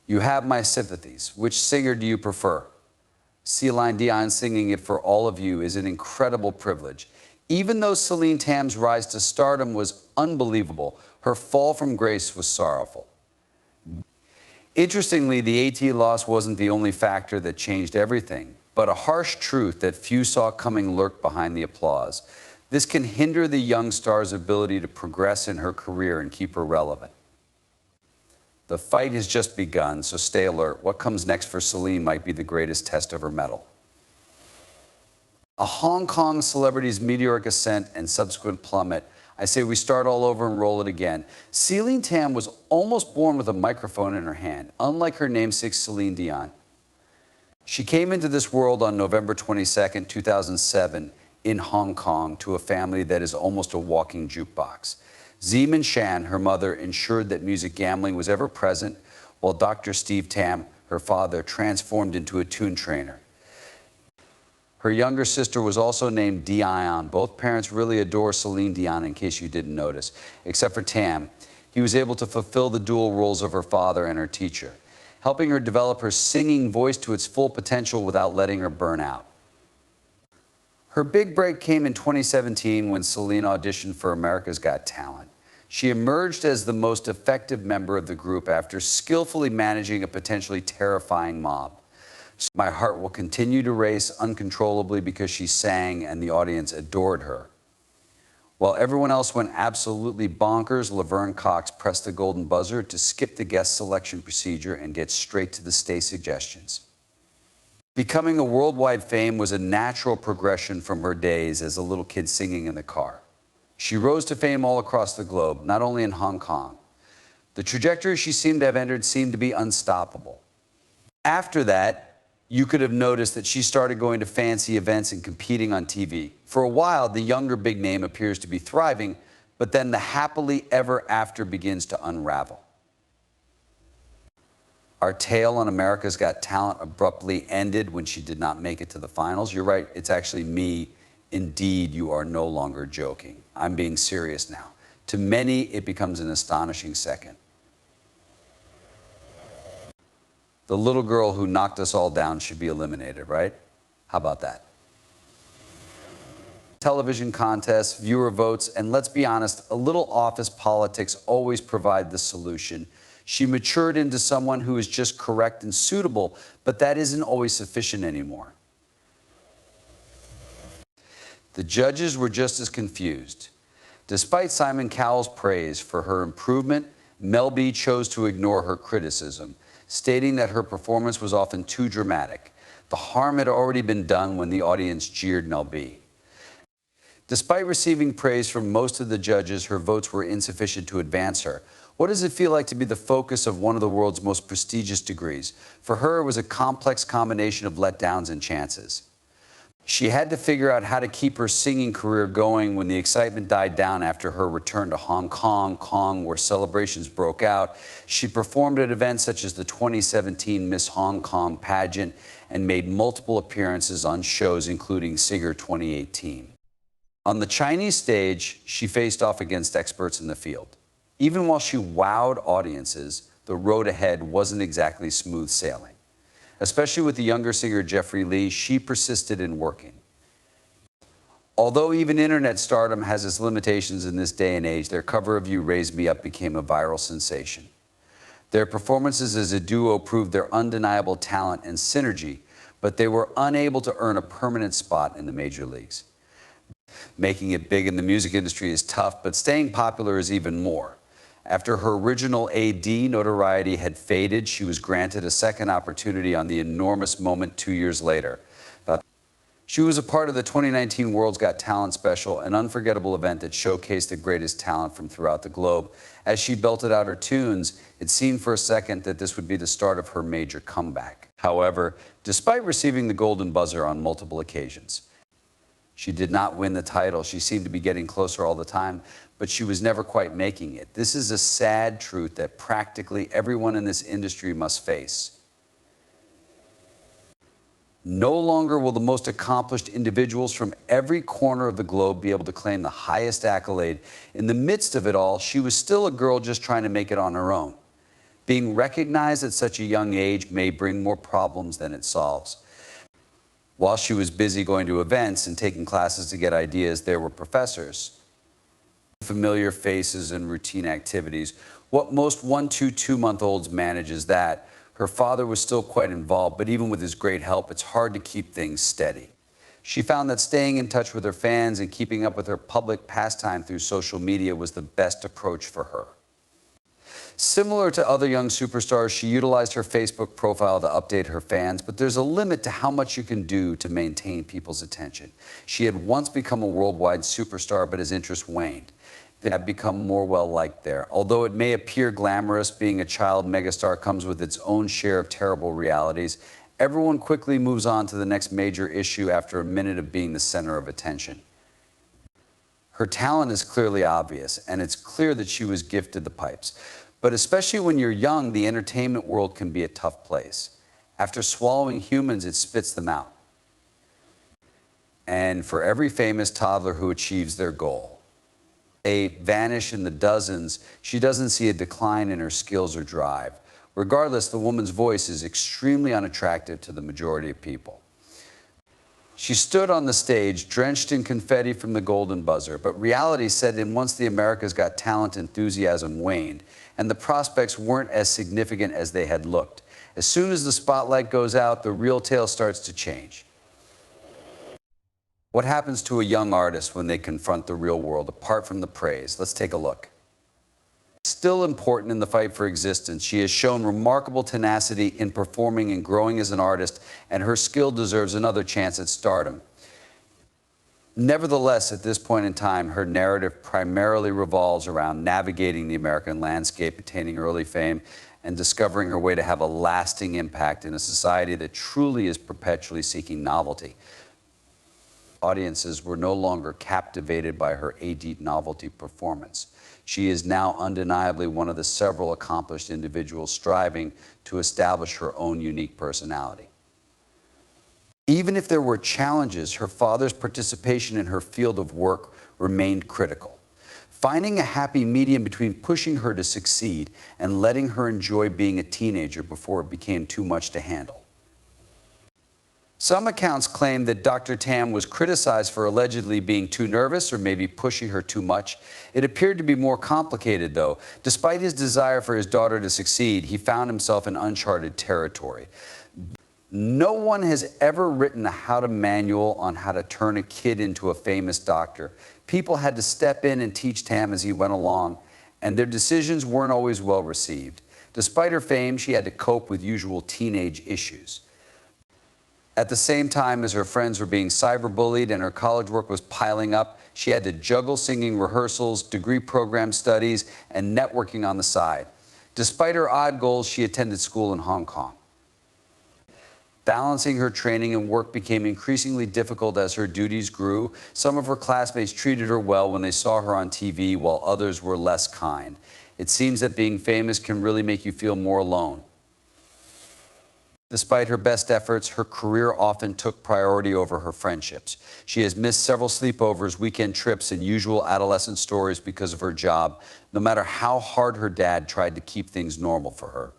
You have my sympathies. Which singer do you prefer? Celine Dion singing it for all of you is an incredible privilege. Even though Celine Tam's rise to stardom was unbelievable, her fall from grace was sorrowful. Interestingly, the AT loss wasn't the only factor that changed everything, but a harsh truth that few saw coming lurked behind the applause. This can hinder the young star's ability to progress in her career and keep her relevant. The fight has just begun, so stay alert. What comes next for Celine might be the greatest test of her mettle. A Hong Kong celebrity's meteoric ascent and subsequent plummet. I say we start all over and roll it again. Celine Tam was almost born with a microphone in her hand, unlike her namesake Celine Dion. She came into this world on November 22, 2007, in Hong Kong to a family that is almost a walking jukebox. Zeman Shan, her mother, ensured that music gambling was ever present, while Dr. Steve Tam, her father, transformed into a tune trainer. Her younger sister was also named Dion. Both parents really adore Celine Dion, in case you didn't notice. Except for Tam, he was able to fulfill the dual roles of her father and her teacher, helping her develop her singing voice to its full potential without letting her burn out. Her big break came in 2017 when Celine auditioned for America's Got Talent. She emerged as the most effective member of the group after skillfully managing a potentially terrifying mob. My heart will continue to race uncontrollably because she sang and the audience adored her. While everyone else went absolutely bonkers, Laverne Cox pressed the golden buzzer to skip the guest selection procedure and get straight to the stay suggestions. Becoming a worldwide fame was a natural progression from her days as a little kid singing in the car. She rose to fame all across the globe, not only in Hong Kong. The trajectory she seemed to have entered seemed to be unstoppable. After that, you could have noticed that she started going to fancy events and competing on TV. For a while, the younger big name appears to be thriving, but then the happily ever after begins to unravel. Our tale on America's Got Talent abruptly ended when she did not make it to the finals. You're right, it's actually me. Indeed, you are no longer joking. I'm being serious now. To many, it becomes an astonishing second. The little girl who knocked us all down should be eliminated, right? How about that? Television contests, viewer votes, and let's be honest, a little office politics always provide the solution. She matured into someone who is just correct and suitable, but that isn't always sufficient anymore. The judges were just as confused. Despite Simon Cowell's praise for her improvement, Mel B chose to ignore her criticism, stating that her performance was often too dramatic. The harm had already been done when the audience jeered Mel B. Despite receiving praise from most of the judges, her votes were insufficient to advance her. What does it feel like to be the focus of one of the world's most prestigious degrees? For her, it was a complex combination of letdowns and chances. She had to figure out how to keep her singing career going when the excitement died down after her return to Hong Kong, where celebrations broke out. She performed at events such as the 2017 Miss Hong Kong pageant and made multiple appearances on shows including Singer 2018. On the Chinese stage, she faced off against experts in the field. Even while she wowed audiences, the road ahead wasn't exactly smooth sailing. Especially with the younger singer Jeffrey Lee, she persisted in working. Although even internet stardom has its limitations in this day and age, their cover of You Raise Me Up became a viral sensation. Their performances as a duo proved their undeniable talent and synergy, but they were unable to earn a permanent spot in the major leagues. Making it big in the music industry is tough, but staying popular is even more. After her original AD notoriety had faded, she was granted a second opportunity on The Enormous Moment 2 years later. She was a part of the 2019 World's Got Talent special, an unforgettable event that showcased the greatest talent from throughout the globe. As she belted out her tunes, it seemed for a second that this would be the start of her major comeback. However, despite receiving the golden buzzer on multiple occasions, she did not win the title. She seemed to be getting closer all the time, but she was never quite making it. This is a sad truth that practically everyone in this industry must face. No longer will the most accomplished individuals from every corner of the globe be able to claim the highest accolade. In the midst of it all, she was still a girl just trying to make it on her own. Being recognized at such a young age may bring more problems than it solves. While she was busy going to events and taking classes to get ideas, there were professors, familiar faces and routine activities. What most 1 to 2-month-olds manage is that. Her father was still quite involved, but even with his great help, it's hard to keep things steady. She found that staying in touch with her fans and keeping up with her public pastime through social media was the best approach for her. Similar to other young superstars, she utilized her Facebook profile to update her fans, but there's a limit to how much you can do to maintain people's attention. She had once become a worldwide superstar, but his interest waned. They have become more well-liked there. Although it may appear glamorous, being a child megastar comes with its own share of terrible realities. Everyone quickly moves on to the next major issue after a minute of being the center of attention. Her talent is clearly obvious, and it's clear that she was gifted the pipes. But especially when you're young, the entertainment world can be a tough place. After swallowing humans, it spits them out. And for every famous toddler who achieves their goal, they vanish in the dozens. She doesn't see a decline in her skills or drive. Regardless, the woman's voice is extremely unattractive to the majority of people. She stood on the stage, drenched in confetti from the golden buzzer, but reality set in once the America's Got Talent enthusiasm waned, and the prospects weren't as significant as they had looked. As soon as the spotlight goes out, the real tale starts to change. What happens to a young artist when they confront the real world, apart from the praise? Let's take a look. Still important in the fight for existence, she has shown remarkable tenacity in performing and growing as an artist, and her skill deserves another chance at stardom. Nevertheless, at this point in time, her narrative primarily revolves around navigating the American landscape, attaining early fame, and discovering her way to have a lasting impact in a society that truly is perpetually seeking novelty. Audiences were no longer captivated by her AD novelty performance. She is now undeniably one of the several accomplished individuals striving to establish her own unique personality. Even if there were challenges, her father's participation in her field of work remained critical. Finding a happy medium between pushing her to succeed and letting her enjoy being a teenager before it became too much to handle. Some accounts claim that Dr. Tam was criticized for allegedly being too nervous or maybe pushing her too much. It appeared to be more complicated, though. Despite his desire for his daughter to succeed, he found himself in uncharted territory. No one has ever written a how-to manual on how to turn a kid into a famous doctor. People had to step in and teach Tam as he went along, and their decisions weren't always well received. Despite her fame, she had to cope with usual teenage issues. At the same time as her friends were being cyberbullied and her college work was piling up, she had to juggle singing rehearsals, degree program studies, and networking on the side. Despite her odd goals, she attended school in Hong Kong. Balancing her training and work became increasingly difficult as her duties grew. Some of her classmates treated her well when they saw her on TV, while others were less kind. It seems that being famous can really make you feel more alone. Despite her best efforts, her career often took priority over her friendships. She has missed several sleepovers, weekend trips, and usual adolescent stories because of her job, no matter how hard her dad tried to keep things normal for her.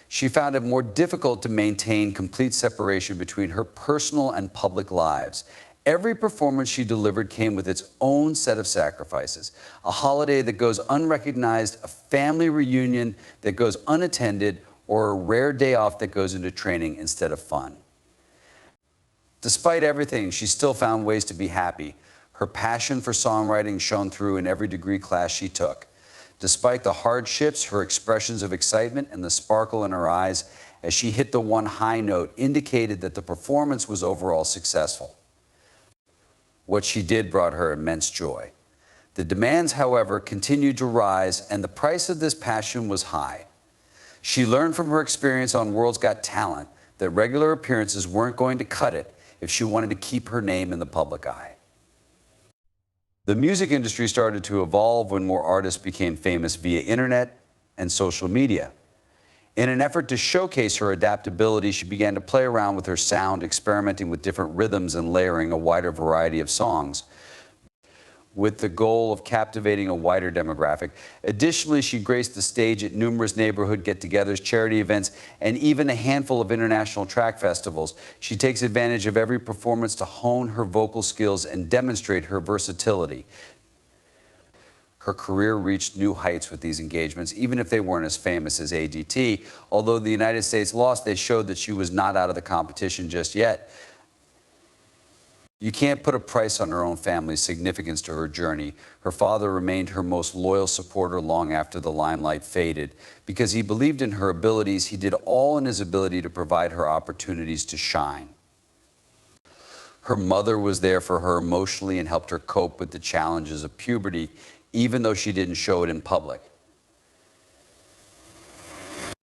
She found it more difficult to maintain complete separation between her personal and public lives. Every performance she delivered came with its own set of sacrifices. A holiday that goes unrecognized, a family reunion that goes unattended, or a rare day off that goes into training instead of fun. Despite everything, she still found ways to be happy. Her passion for songwriting shone through in every degree class she took. Despite the hardships, her expressions of excitement and the sparkle in her eyes as she hit the one high note indicated that the performance was overall successful. What she did brought her immense joy. The demands, however, continued to rise, and the price of this passion was high. She learned from her experience on World's Got Talent that regular appearances weren't going to cut it if she wanted to keep her name in the public eye. The music industry started to evolve when more artists became famous via internet and social media. In an effort to showcase her adaptability, she began to play around with her sound, experimenting with different rhythms and layering a wider variety of songs. with the goal of captivating a wider demographic. Additionally, she graced the stage at numerous neighborhood get-togethers, charity events, and even a handful of international track festivals. She takes advantage of every performance to hone her vocal skills and demonstrate her versatility. Her career reached new heights with these engagements, even if they weren't as famous as ADT. Although the United States lost, they showed that she was not out of the competition just yet. You can't put a price on her own family's significance to her journey. Her father remained her most loyal supporter long after the limelight faded. Because he believed in her abilities, he did all in his ability to provide her opportunities to shine. Her mother was there for her emotionally and helped her cope with the challenges of puberty, even though she didn't show it in public.